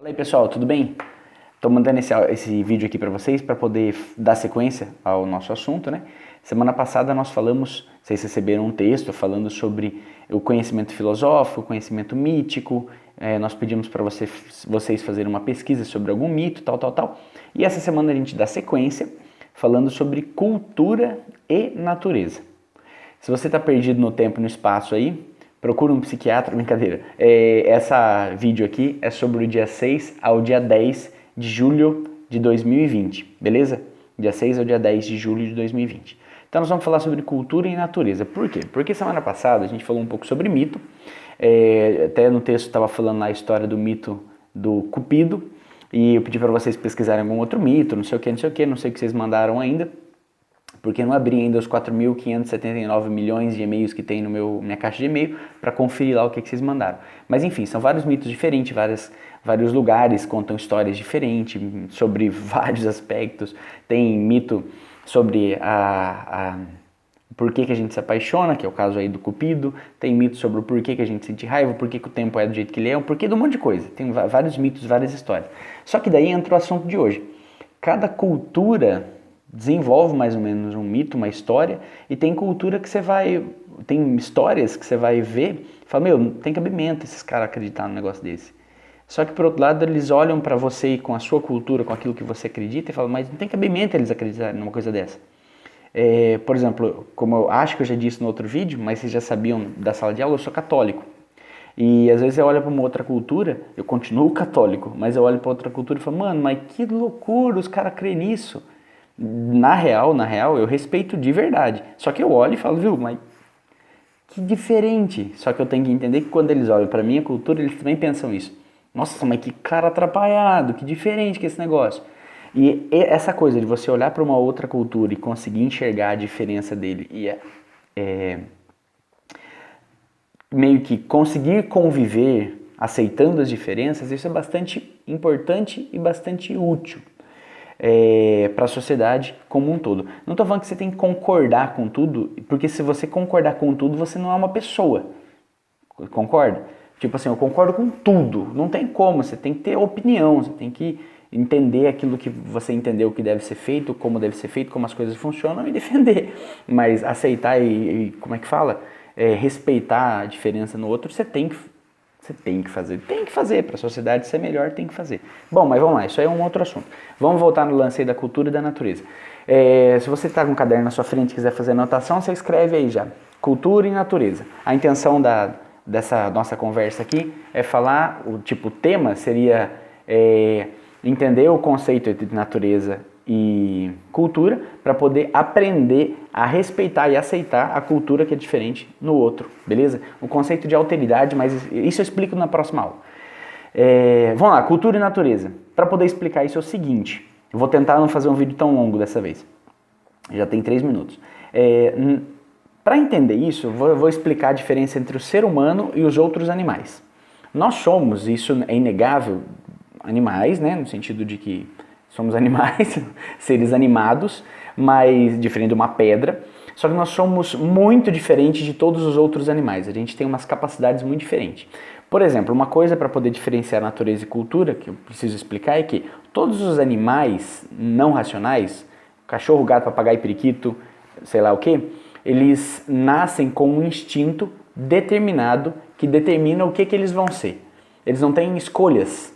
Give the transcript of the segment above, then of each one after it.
Fala aí pessoal, tudo bem? Estou mandando esse vídeo aqui para vocês para poder dar sequência ao nosso assunto, né? Semana passada nós falamos, vocês receberam um texto falando sobre o conhecimento filosófico, o conhecimento mítico, nós pedimos para vocês fazerem uma pesquisa sobre algum mito, tal. E essa semana a gente dá sequência falando sobre cultura e natureza. Se você está perdido no tempo e no espaço aí, procura um psiquiatra, brincadeira. Essa vídeo aqui é sobre o dia 6 ao dia 10 de julho de 2020, beleza? Dia 6 ao dia 10 de julho de 2020. Então nós vamos falar sobre cultura e natureza. Por quê? Porque semana passada a gente falou um pouco sobre mito. Até no texto estava falando lá a história do mito do Cupido. E eu pedi para vocês pesquisarem algum outro mito, não sei o que, não sei o que vocês mandaram ainda. Porque eu não abri ainda os 4.579 milhões de e-mails que tem no minha caixa de e-mail para conferir lá o que vocês mandaram. Mas enfim, são vários mitos diferentes, vários lugares contam histórias diferentes sobre vários aspectos. Tem mito sobre por que a gente se apaixona, que é o caso aí do Cupido. Tem mito sobre o porquê que a gente sente raiva, por que o tempo é do jeito que ele é, o porquê de um monte de coisa. Tem vários mitos, várias histórias. Só que daí entra o assunto de hoje. Cada cultura desenvolve mais ou menos um mito, uma história, e tem cultura que tem histórias que você vai ver e fala, não tem cabimento esses caras acreditar num negócio desse. Só que por outro lado eles olham para você e com a sua cultura, com aquilo que você acredita e falam, mas não tem cabimento eles acreditarem numa coisa dessa. Por exemplo, como eu acho que eu já disse no outro vídeo, mas vocês já sabiam da sala de aula, eu sou católico. E às vezes eu olho para uma outra cultura, eu continuo católico, mas eu olho para outra cultura e falo, mano, mas que loucura, os caras creem nisso. Na real, eu respeito de verdade. Só que eu olho e falo, viu, mas que diferente. Só que eu tenho que entender que quando eles olham pra minha cultura, eles também pensam isso. Nossa, mas que cara atrapalhado, que diferente que esse negócio. E essa coisa de você olhar para uma outra cultura e conseguir enxergar a diferença dele e meio que conseguir conviver aceitando as diferenças, isso é bastante importante e bastante útil. Para a sociedade como um todo. Não estou falando que você tem que concordar com tudo, porque se você concordar com tudo, você não é uma pessoa. Concorda? Tipo assim, eu concordo com tudo. Não tem como, você tem que ter opinião, você tem que entender aquilo que você entendeu que deve ser feito, como deve ser feito, como as coisas funcionam e defender. Mas aceitar como é que fala? Respeitar a diferença no outro, você tem que fazer. Tem que fazer, para a sociedade ser melhor, tem que fazer. Bom, mas vamos lá, isso aí é um outro assunto. Vamos voltar no lance aí da cultura e da natureza. Se você está com um caderno na sua frente e quiser fazer anotação, você escreve aí já. Cultura e natureza. A intenção dessa nossa conversa aqui é falar, o tema seria entender o conceito de natureza e cultura para poder aprender a respeitar e aceitar a cultura que é diferente no outro, beleza? O conceito de alteridade, mas isso eu explico na próxima aula. Vamos lá, cultura e natureza. Para poder explicar isso é o seguinte, eu vou tentar não fazer um vídeo tão longo dessa vez, já tem 3 minutos. Para entender isso, eu vou explicar a diferença entre o ser humano e os outros animais. Nós somos, isso é inegável, animais, né, no sentido de que somos animais, seres animados, mas diferente de uma pedra. Só que nós somos muito diferentes de todos os outros animais. A gente tem umas capacidades muito diferentes. Por exemplo, uma coisa para poder diferenciar natureza e cultura, que eu preciso explicar, é que todos os animais não racionais, cachorro, gato, papagaio, periquito, sei lá o que, eles nascem com um instinto determinado que determina o que eles vão ser. Eles não têm escolhas.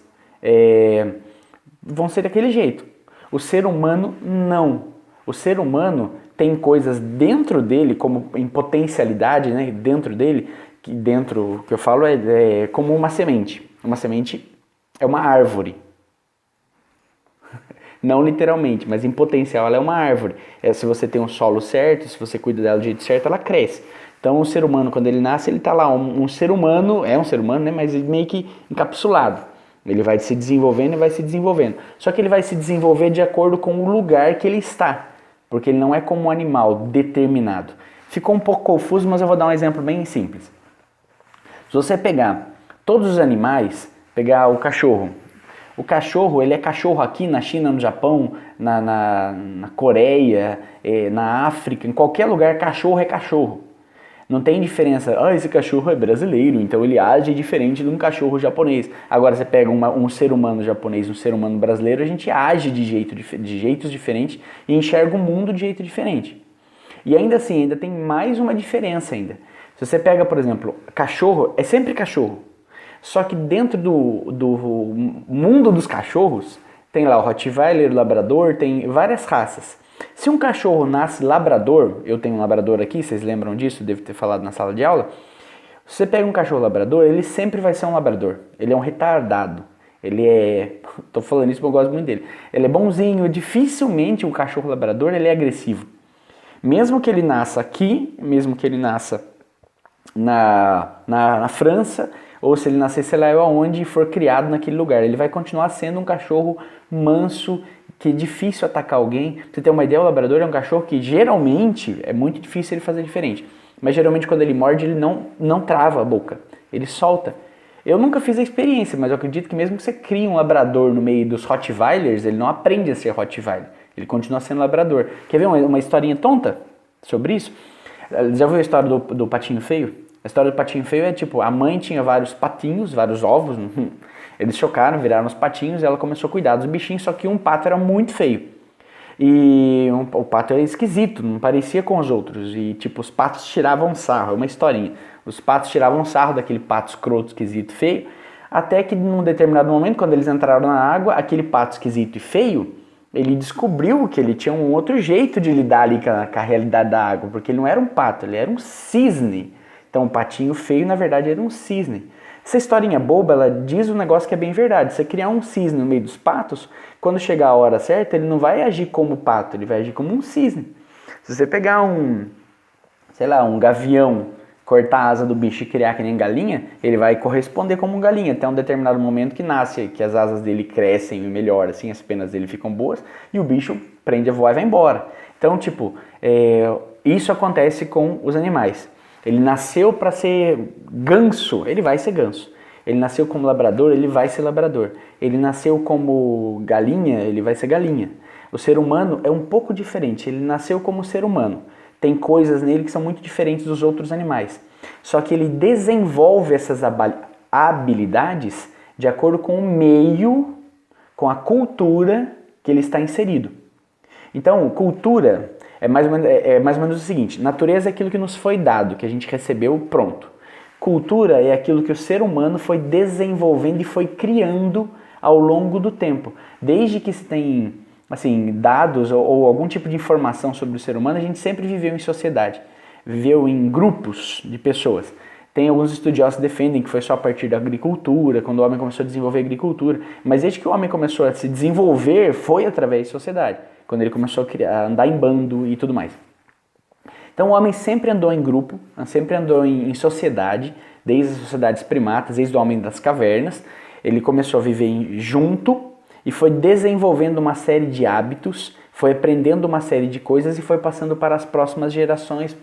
Vão ser daquele jeito. O ser humano não. O ser humano tem coisas dentro dele, como em potencialidade, né, dentro dele, que dentro, que eu falo é como uma semente. Uma semente é uma árvore. Não literalmente, mas em potencial ela é uma árvore. Se você tem um solo certo, se você cuida dela do jeito certo, ela cresce. Então o ser humano, quando ele nasce, ele está lá, um ser humano, né, mas meio que encapsulado. Ele vai se desenvolvendo e vai se desenvolvendo. Só que ele vai se desenvolver de acordo com o lugar que ele está. Porque ele não é como um animal determinado. Ficou um pouco confuso, mas eu vou dar um exemplo bem simples. Se você pegar todos os animais, pegar o cachorro. O cachorro, ele é cachorro aqui na China, no Japão, na Coreia, na África, em qualquer lugar, cachorro é cachorro. Não tem diferença, esse cachorro é brasileiro, então ele age diferente de um cachorro japonês. Agora você pega um ser humano japonês, um ser humano brasileiro, a gente age de jeitos diferentes e enxerga o mundo de jeito diferente. E ainda assim, ainda tem mais uma diferença ainda. Se você pega, por exemplo, cachorro, é sempre cachorro. Só que dentro do mundo dos cachorros, tem lá o Rottweiler, o Labrador, tem várias raças. Se um cachorro nasce labrador, eu tenho um labrador aqui, vocês lembram disso? Devo ter falado na sala de aula. Se você pega um cachorro labrador, ele sempre vai ser um labrador. Ele é um retardado. Ele é... Tô falando isso porque eu gosto muito dele. Ele é bonzinho, dificilmente um cachorro labrador ele é agressivo. Mesmo que ele nasça aqui, mesmo que ele nasça na França, ou se ele nascer, sei lá, aonde e for criado naquele lugar, ele vai continuar sendo um cachorro manso, que é difícil atacar alguém. Pra você ter uma ideia, o labrador é um cachorro que geralmente é muito difícil ele fazer diferente. Mas geralmente quando ele morde, ele não trava a boca, ele solta. Eu nunca fiz a experiência, mas eu acredito que mesmo que você crie um labrador no meio dos Rottweilers, ele não aprende a ser Rottweiler, ele continua sendo labrador. Quer ver uma historinha tonta sobre isso? Já viu a história do patinho feio? A história do patinho feio é tipo, a mãe tinha vários patinhos, vários ovos, eles chocaram, viraram os patinhos e ela começou a cuidar dos bichinhos, só que um pato era muito feio. E o pato era esquisito, não parecia com os outros. E tipo, os patos tiravam sarro, é uma historinha. Os patos tiravam sarro daquele pato escroto, esquisito, feio, até que num determinado momento, quando eles entraram na água, aquele pato esquisito e feio, ele descobriu que ele tinha um outro jeito de lidar ali com a realidade da água, porque ele não era um pato, ele era um cisne. Então o patinho feio, na verdade, era um cisne. Essa historinha boba, ela diz um negócio que é bem verdade. Você criar um cisne no meio dos patos, quando chegar a hora certa, ele não vai agir como pato, ele vai agir como um cisne. Se você pegar um gavião, cortar a asa do bicho e criar que nem galinha, ele vai corresponder como um galinha, até um determinado momento que nasce, que as asas dele crescem e melhoram, assim, as penas dele ficam boas, e o bicho prende a voar e vai embora. Então, tipo, isso acontece com os animais. Ele nasceu para ser ganso, ele vai ser ganso. Ele nasceu como labrador, ele vai ser labrador. Ele nasceu como galinha, ele vai ser galinha. O ser humano é um pouco diferente, ele nasceu como ser humano. Tem coisas nele que são muito diferentes dos outros animais. Só que ele desenvolve essas habilidades de acordo com o meio, com a cultura que ele está inserido. Então, cultura é mais ou menos o seguinte: natureza é aquilo que nos foi dado, que a gente recebeu pronto. Cultura é aquilo que o ser humano foi desenvolvendo e foi criando ao longo do tempo. Desde que se tem dados ou algum tipo de informação sobre o ser humano, a gente sempre viveu em sociedade, viveu em grupos de pessoas. Tem alguns estudiosos que defendem que foi só a partir da agricultura, quando o homem começou a desenvolver a agricultura, mas desde que o homem começou a se desenvolver, foi através da sociedade, quando ele começou a andar em bando e tudo mais. Então o homem sempre andou em grupo, sempre andou em sociedade, desde as sociedades primatas, desde o homem das cavernas. Ele começou a viver junto e foi desenvolvendo uma série de hábitos, foi aprendendo uma série de coisas e foi passando para as próximas gerações,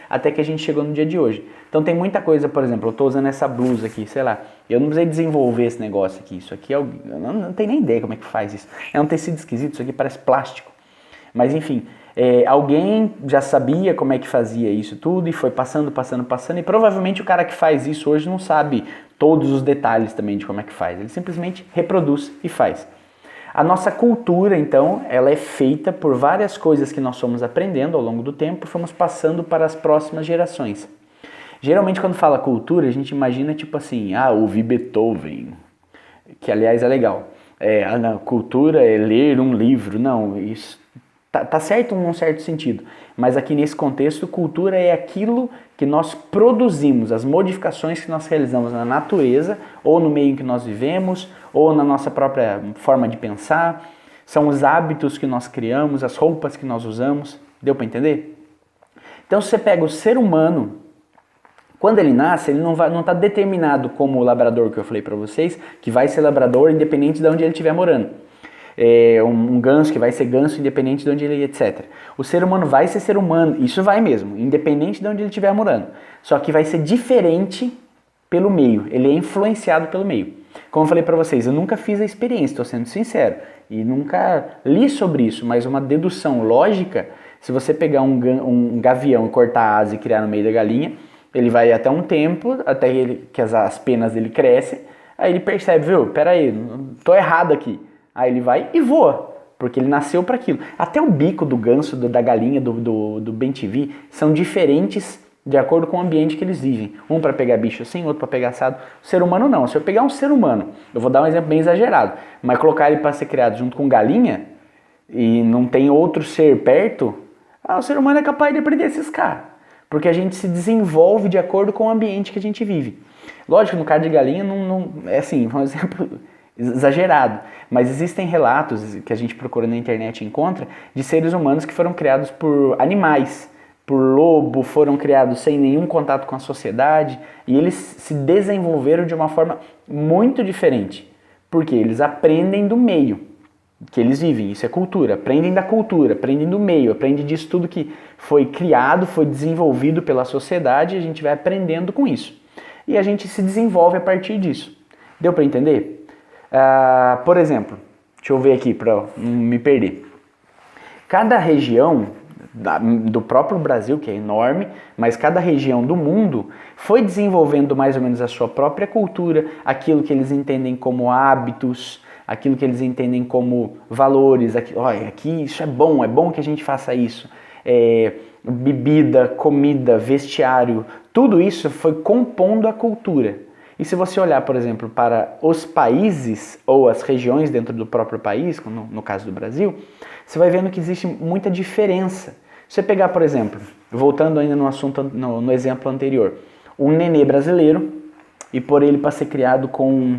até que a gente chegou no dia de hoje. Então tem muita coisa, por exemplo, eu estou usando essa blusa aqui, sei lá, eu não precisei desenvolver esse negócio aqui, isso aqui eu não tenho nem ideia como é que faz isso. É um tecido esquisito, isso aqui parece plástico. Mas enfim, alguém já sabia como é que fazia isso tudo e foi passando, e provavelmente o cara que faz isso hoje não sabe todos os detalhes também de como é que faz, ele simplesmente reproduz e faz. A nossa cultura, então, ela é feita por várias coisas que nós fomos aprendendo ao longo do tempo e fomos passando para as próximas gerações. Geralmente quando fala cultura, a gente imagina tipo assim, ouvir Beethoven, que aliás é legal. Cultura é ler um livro, não, isso tá certo num certo sentido, mas aqui nesse contexto, cultura é aquilo que nós produzimos, as modificações que nós realizamos na natureza, ou no meio em que nós vivemos, ou na nossa própria forma de pensar, são os hábitos que nós criamos, as roupas que nós usamos, deu para entender? Então se você pega o ser humano, quando ele nasce, ele não está determinado como o labrador que eu falei para vocês, que vai ser labrador independente de onde ele estiver morando. Um ganso que vai ser ganso independente de onde ele, etc. O ser humano vai ser ser humano, isso vai mesmo, independente de onde ele estiver morando. Só que vai ser diferente pelo meio, ele é influenciado pelo meio. Como eu falei para vocês, eu nunca fiz a experiência, estou sendo sincero, e nunca li sobre isso, mas uma dedução lógica Se você pegar um gavião e cortar a asa e criar no meio da galinha, ele vai até um tempo, até que as penas dele crescem, aí ele percebe, viu, peraí, tô errado aqui. Aí ele vai e voa, porque ele nasceu para aquilo. Até o bico do ganso, da galinha, do bem-te-vi, são diferentes de acordo com o ambiente que eles vivem. Um para pegar bicho assim, outro para pegar assado. O ser humano não. Se eu pegar um ser humano, eu vou dar um exemplo bem exagerado, mas colocar ele para ser criado junto com galinha e não tem outro ser perto, o ser humano é capaz de aprender a ciscar. Porque a gente se desenvolve de acordo com o ambiente que a gente vive. Lógico, no caso de galinha, não é assim, um exemplo exagerado. Mas existem relatos que a gente procura na internet e encontra de seres humanos que foram criados por animais, por lobo, foram criados sem nenhum contato com a sociedade e eles se desenvolveram de uma forma muito diferente. Porque eles aprendem do meio que eles vivem, isso é cultura, aprendem da cultura, aprendem do meio, aprendem disso tudo que foi criado, foi desenvolvido pela sociedade e a gente vai aprendendo com isso. E a gente se desenvolve a partir disso. Deu para entender? Por exemplo, deixa eu ver aqui para não me perder. Cada região do próprio Brasil, que é enorme, mas cada região do mundo foi desenvolvendo mais ou menos a sua própria cultura, aquilo que eles entendem como hábitos, aquilo que eles entendem como valores, aqui isso é bom que a gente faça isso. Bebida, comida, vestiário, tudo isso foi compondo a cultura. E se você olhar, por exemplo, para os países ou as regiões dentro do próprio país, no caso do Brasil, você vai vendo que existe muita diferença. Se você pegar, por exemplo, voltando ainda no assunto, no exemplo anterior, um nenê brasileiro e pôr ele para ser criado com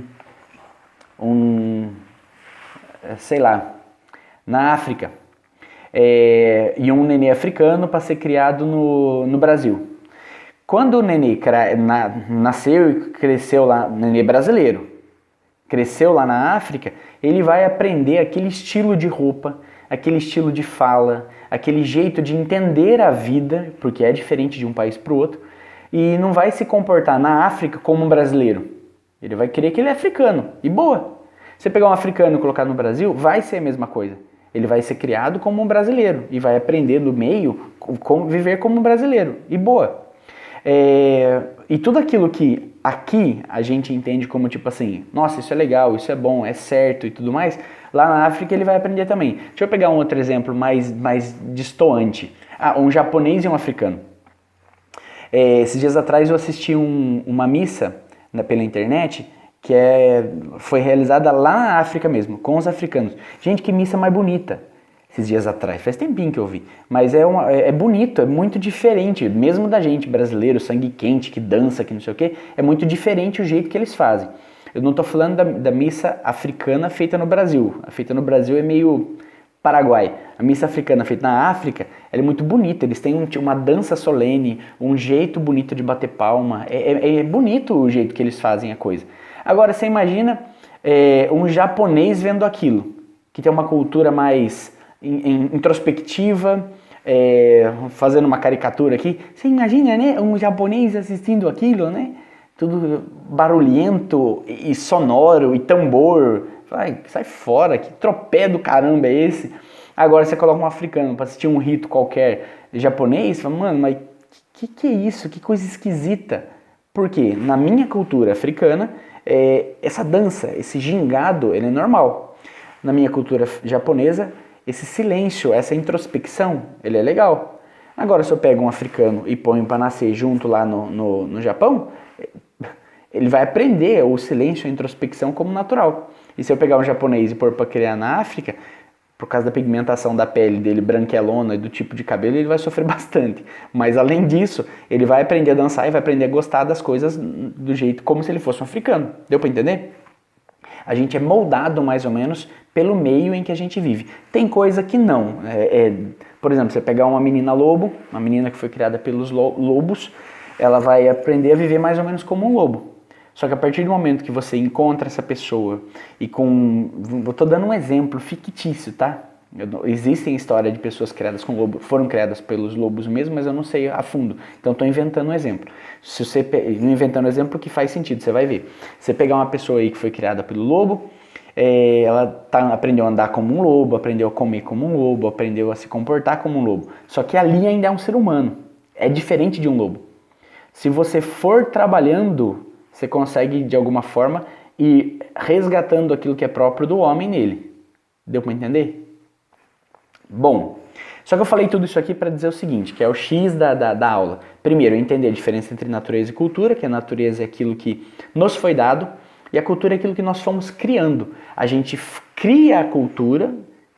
sei lá, na África, e um nenê africano para ser criado no Brasil. Quando o nenê nasceu e cresceu lá, nenê brasileiro, cresceu lá na África, ele vai aprender aquele estilo de roupa, aquele estilo de fala, aquele jeito de entender a vida, porque é diferente de um país para o outro, e não vai se comportar na África como um brasileiro. Ele vai querer que ele é africano, e boa. Você pegar um africano e colocar no Brasil, vai ser a mesma coisa. Ele vai ser criado como um brasileiro e vai aprender do meio como viver como um brasileiro, e boa. E tudo aquilo que aqui a gente entende como tipo assim, nossa, isso é legal, isso é bom, é certo e tudo mais, lá na África ele vai aprender também. Deixa eu pegar um outro exemplo mais destoante. Um japonês e um africano. Esses dias atrás eu assisti uma missa pela internet que foi realizada lá na África mesmo, com os africanos. Gente, que missa mais bonita. Esses dias atrás, faz tempinho que eu vi, mas é bonito, é muito diferente, mesmo da gente brasileiro, sangue quente, que dança, que não sei o que, é muito diferente o jeito que eles fazem. Eu não estou falando da missa africana feita no Brasil, a feita no Brasil é meio Paraguai. A missa africana feita na África, ela é muito bonita, eles têm uma dança solene, um jeito bonito de bater palma, é bonito o jeito que eles fazem a coisa. Agora, você imagina um japonês vendo aquilo, que tem uma cultura mais introspectiva, fazendo uma caricatura aqui. Você imagina, né? Um japonês assistindo aquilo, né? Tudo barulhento e sonoro e tambor. Sai fora, que tropé do caramba é esse? Agora você coloca um africano para assistir um rito qualquer japonês, fala, mano, mas que é isso? Que coisa esquisita. Porque na minha cultura africana, essa dança, esse gingado, ele é normal. Na minha cultura japonesa, esse silêncio, essa introspecção, ele é legal. Agora, se eu pego um africano e ponho para nascer junto lá no Japão, ele vai aprender o silêncio e a introspecção como natural. E se eu pegar um japonês e pôr para criar na África, por causa da pigmentação da pele dele branquelona e do tipo de cabelo, ele vai sofrer bastante. Mas além disso, ele vai aprender a dançar e vai aprender a gostar das coisas do jeito como se ele fosse um africano. Deu para entender? A gente é moldado mais ou menos pelo meio em que a gente vive. Tem coisa que não. Por exemplo, você pegar uma menina lobo, uma menina que foi criada pelos lobos, ela vai aprender a viver mais ou menos como um lobo. Só que a partir do momento que você encontra essa pessoa e eu tô dando um exemplo fictício, tá? Existem histórias de pessoas criadas com lobo, foram criadas pelos lobos mesmo, mas eu não sei a fundo. Então estou inventando um exemplo. Se você inventando um exemplo que faz sentido, você vai ver. Você pegar uma pessoa aí que foi criada pelo lobo, ela aprendeu a andar como um lobo, aprendeu a comer como um lobo, aprendeu a se comportar como um lobo. Só que ali ainda é um ser humano, é diferente de um lobo. Se você for trabalhando, você consegue de alguma forma ir resgatando aquilo que é próprio do homem nele. Deu para entender? Bom, só que eu falei tudo isso aqui para dizer o seguinte, que é o X da aula. Primeiro, entender a diferença entre natureza e cultura, que a natureza é aquilo que nos foi dado e a cultura é aquilo que nós fomos criando. A gente cria a cultura,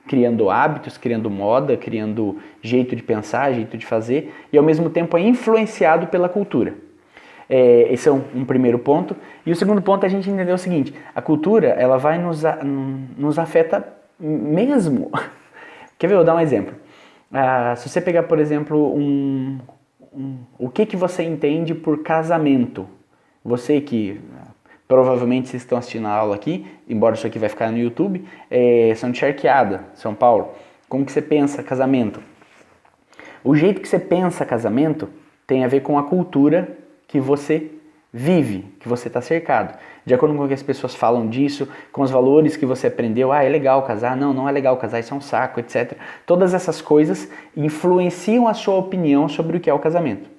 criando hábitos, criando moda, criando jeito de pensar, jeito de fazer, e ao mesmo tempo é influenciado pela cultura. Esse é um primeiro ponto. E o segundo ponto é a gente entender o seguinte, a cultura ela vai nos afeta mesmo. Quer ver? Eu vou dar um exemplo. Se você pegar, por exemplo, o que você entende por casamento? Você que provavelmente vocês estão assistindo a aula aqui, embora isso aqui vai ficar no YouTube, são de Charqueada, São Paulo. Como que você pensa casamento? O jeito que você pensa casamento tem a ver com a cultura que você vive, que você está cercado. De acordo com o que as pessoas falam disso, com os valores que você aprendeu, é legal casar, não é legal casar, isso é um saco, etc. Todas essas coisas influenciam a sua opinião sobre o que é o casamento.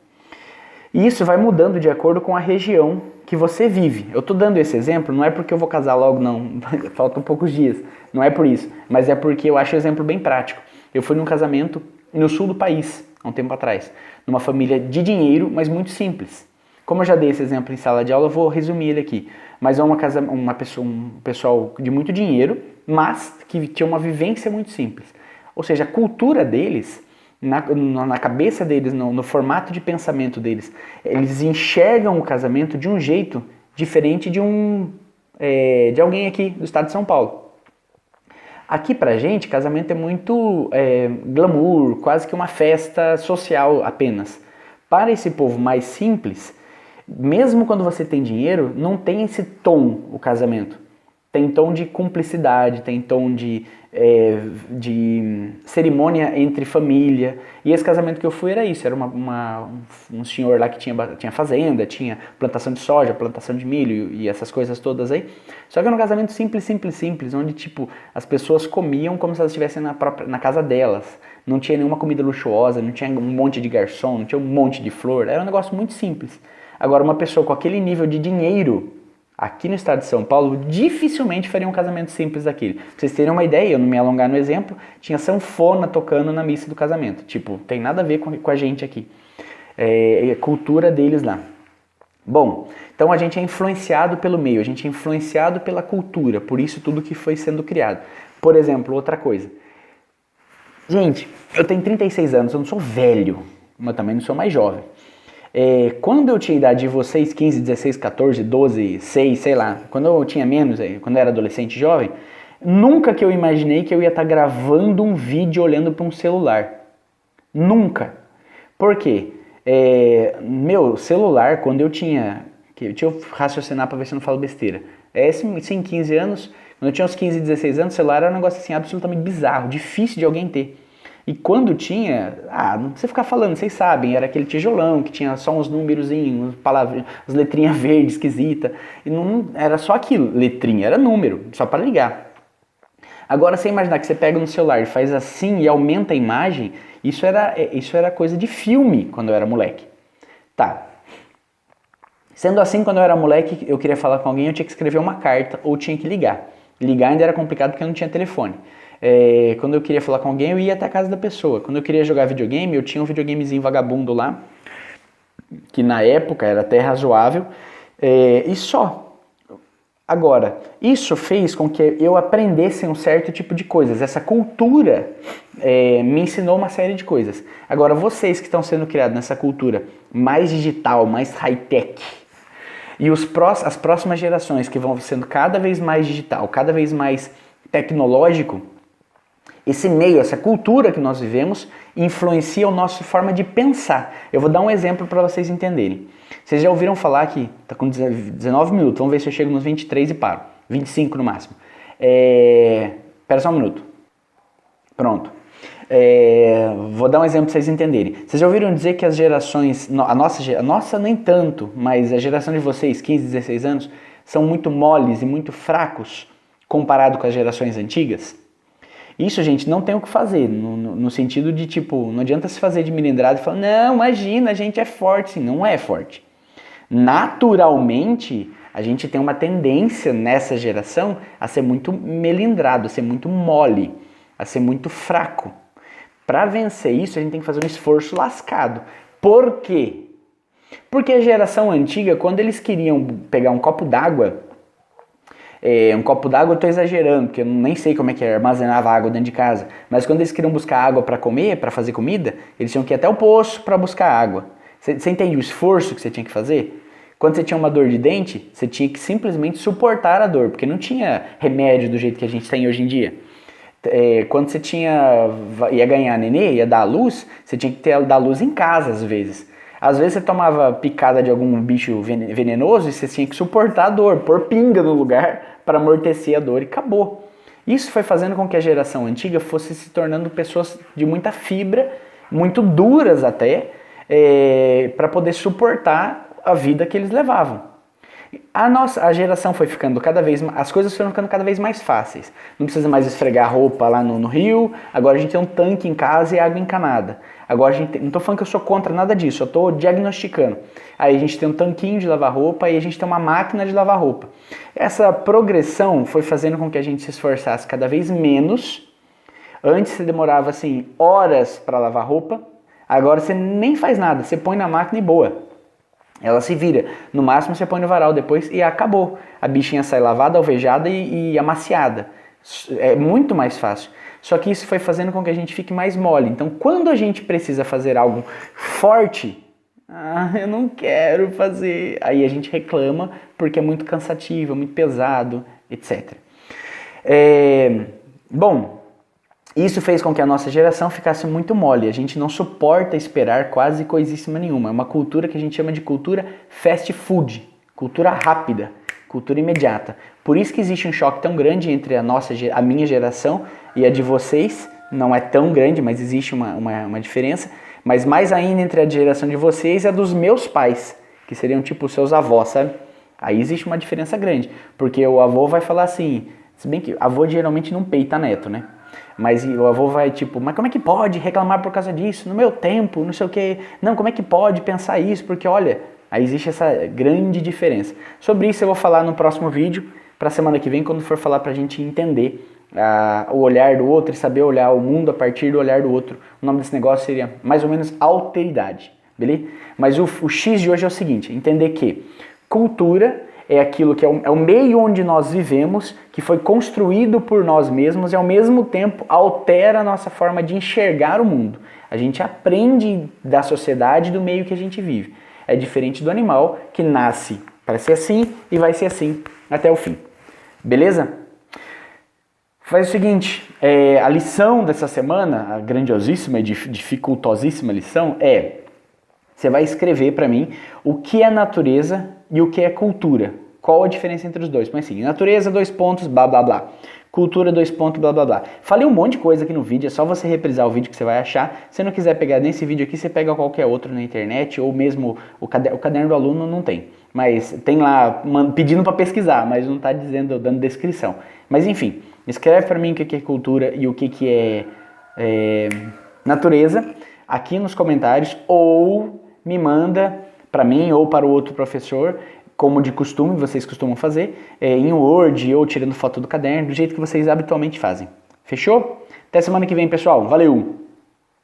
E isso vai mudando de acordo com a região que você vive. Eu estou dando esse exemplo, não é porque eu vou casar logo, não, faltam poucos dias, não é por isso, mas é porque eu acho o exemplo bem prático. Eu fui num casamento no sul do país, há um tempo atrás, numa família de dinheiro, mas muito simples. Como eu já dei esse exemplo em sala de aula, eu vou resumir ele aqui. Mas é um pessoal de muito dinheiro, mas que tinha uma vivência muito simples. Ou seja, a cultura deles, na cabeça deles, no formato de pensamento deles, eles enxergam o casamento de um jeito diferente de alguém aqui do estado de São Paulo. Aqui pra gente, casamento é muito glamour, quase que uma festa social apenas. Para esse povo mais simples, mesmo quando você tem dinheiro, não tem esse tom o casamento. Tem tom de cumplicidade, tem tom de cerimônia entre família. E esse casamento que eu fui era isso, era um senhor lá que tinha fazenda, tinha plantação de soja, plantação de milho e essas coisas todas aí. Só que era um casamento simples, onde tipo as pessoas comiam como se elas estivessem na casa delas. Não tinha nenhuma comida luxuosa, não tinha um monte de garçom, não tinha um monte de flor, era um negócio muito simples. Agora, uma pessoa com aquele nível de dinheiro, aqui no estado de São Paulo, dificilmente faria um casamento simples daquele. Pra vocês terem uma ideia, eu não me alongar no exemplo, tinha sanfona tocando na missa do casamento. Tipo, tem nada a ver com a gente aqui. É a cultura deles lá. Bom, então a gente é influenciado pelo meio, a gente é influenciado pela cultura, por isso tudo que foi sendo criado. Por exemplo, outra coisa. Gente, eu tenho 36 anos, eu não sou velho, mas também não sou mais jovem. Quando eu tinha a idade de vocês, 15, 16, 14, 12, 6, sei lá, quando eu tinha menos, quando eu era adolescente jovem, nunca que eu imaginei que eu ia estar gravando um vídeo olhando para um celular. Nunca. Por quê? Meu celular, quando eu tinha... Deixa eu raciocinar para ver se eu não falo besteira. Sim, 15 anos, quando eu tinha uns 15, 16 anos, o celular era um negócio assim absolutamente bizarro, difícil de alguém ter. E quando tinha, não precisa ficar falando, vocês sabem, era aquele tijolão que tinha só uns númerozinhos, umas letrinhas verdes esquisitas. E não era só aquilo, letrinha, era número, só para ligar. Agora, você imaginar que você pega no celular e faz assim e aumenta a imagem, isso era coisa de filme quando eu era moleque. Tá. Sendo assim, quando eu era moleque, eu queria falar com alguém, eu tinha que escrever uma carta ou tinha que ligar. Ligar ainda era complicado porque eu não tinha telefone. Quando eu queria falar com alguém, eu ia até a casa da pessoa. Quando eu queria jogar videogame, eu tinha um videogamezinho vagabundo lá, que na época era até razoável, e só. Agora, isso fez com que eu aprendesse um certo tipo de coisas. Essa cultura me ensinou uma série de coisas. Agora, vocês que estão sendo criados nessa cultura mais digital, mais high-tech, e as próximas gerações que vão sendo cada vez mais digital, cada vez mais tecnológico, esse meio, essa cultura que nós vivemos influencia a nossa forma de pensar. Eu vou dar um exemplo para vocês entenderem. Vocês já ouviram falar que está com 19 minutos, vamos ver se eu chego nos 23 e paro. 25 no máximo. Espera só um minuto. Pronto. Vou dar um exemplo para vocês entenderem. Vocês já ouviram dizer que as gerações, a nossa nem tanto, mas a geração de vocês, 15, 16 anos, são muito moles e muito fracos comparado com as gerações antigas? Isso, gente, não tem o que fazer, no sentido de, tipo, não adianta se fazer de melindrado e falar, não, imagina, a gente é forte. Sim, não é forte. Naturalmente, a gente tem uma tendência nessa geração a ser muito melindrado, a ser muito mole, a ser muito fraco. Para vencer isso, a gente tem que fazer um esforço lascado. Por quê? Porque a geração antiga, quando eles queriam pegar um copo d'água, eu tô exagerando, porque eu nem sei como é que armazenava água dentro de casa, mas quando eles queriam buscar água para comer, para fazer comida, eles tinham que ir até o poço para buscar água. Você entende o esforço que você tinha que fazer? Quando você tinha uma dor de dente, você tinha que simplesmente suportar a dor, porque não tinha remédio do jeito que a gente tem hoje em dia. Quando você ia ganhar nenê, ia dar à luz, você tinha que dar à luz em casa às vezes. Às vezes você tomava picada de algum bicho venenoso e você tinha que suportar a dor, pôr pinga no lugar para amortecer a dor e acabou. Isso foi fazendo com que a geração antiga fosse se tornando pessoas de muita fibra, muito duras até, para poder suportar a vida que eles levavam. A geração foi ficando as coisas foram ficando cada vez mais fáceis. Não precisa mais esfregar a roupa lá no rio, agora a gente tem um tanque em casa e água encanada. Agora não estou falando que eu sou contra nada disso, eu estou diagnosticando. Aí a gente tem um tanquinho de lavar roupa e a gente tem uma máquina de lavar roupa. Essa progressão foi fazendo com que a gente se esforçasse cada vez menos. Antes você demorava assim horas para lavar roupa, agora você nem faz nada, você põe na máquina e boa. Ela se vira. No máximo você põe no varal depois e acabou. A bichinha sai lavada, alvejada e amaciada. É muito mais fácil. Só que isso foi fazendo com que a gente fique mais mole. Então, quando a gente precisa fazer algo forte, eu não quero fazer. Aí a gente reclama porque é muito cansativo, é muito pesado, etc. Bom, isso fez com que a nossa geração ficasse muito mole. A gente não suporta esperar quase coisíssima nenhuma. É uma cultura que a gente chama de cultura fast food, cultura rápida, cultura imediata. Por isso que existe um choque tão grande entre a minha geração e a de vocês. Não é tão grande, mas existe uma diferença. Mas mais ainda entre a geração de vocês e a dos meus pais, que seriam tipo seus avós, sabe? Aí existe uma diferença grande, porque o avô vai falar assim, se bem que avô geralmente não peita neto, né? Mas o avô vai tipo, mas como é que pode reclamar por causa disso? No meu tempo, não sei o que. Não, como é que pode pensar isso? Porque olha, aí existe essa grande diferença. Sobre isso eu vou falar no próximo vídeo, para a semana que vem, quando for falar pra gente entender o olhar do outro e saber olhar o mundo a partir do olhar do outro. O nome desse negócio seria mais ou menos alteridade, beleza? Mas o X de hoje é o seguinte, entender que cultura é aquilo que é o meio onde nós vivemos, que foi construído por nós mesmos e ao mesmo tempo altera a nossa forma de enxergar o mundo. A gente aprende da sociedade, do meio que a gente vive. É diferente do animal que nasce para ser assim e vai ser assim até o fim. Beleza? Faz o seguinte, a lição dessa semana, a grandiosíssima e dificultosíssima lição você vai escrever para mim o que é natureza e o que é cultura. Qual a diferença entre os dois? Põe assim, natureza, 2 pontos, blá blá blá. Cultura, 2 pontos, blá blá blá. Falei um monte de coisa aqui no vídeo, é só você reprisar o vídeo que você vai achar. Se não quiser pegar nesse vídeo aqui, você pega qualquer outro na internet, ou mesmo o caderno do aluno não tem. Mas tem lá pedindo para pesquisar, mas não está dando descrição. Mas enfim, escreve para mim o que é cultura e o que é natureza aqui nos comentários, ou me manda para mim ou para o outro professor, como de costume, vocês costumam fazer, em Word ou tirando foto do caderno, do jeito que vocês habitualmente fazem. Fechou? Até semana que vem, pessoal. Valeu!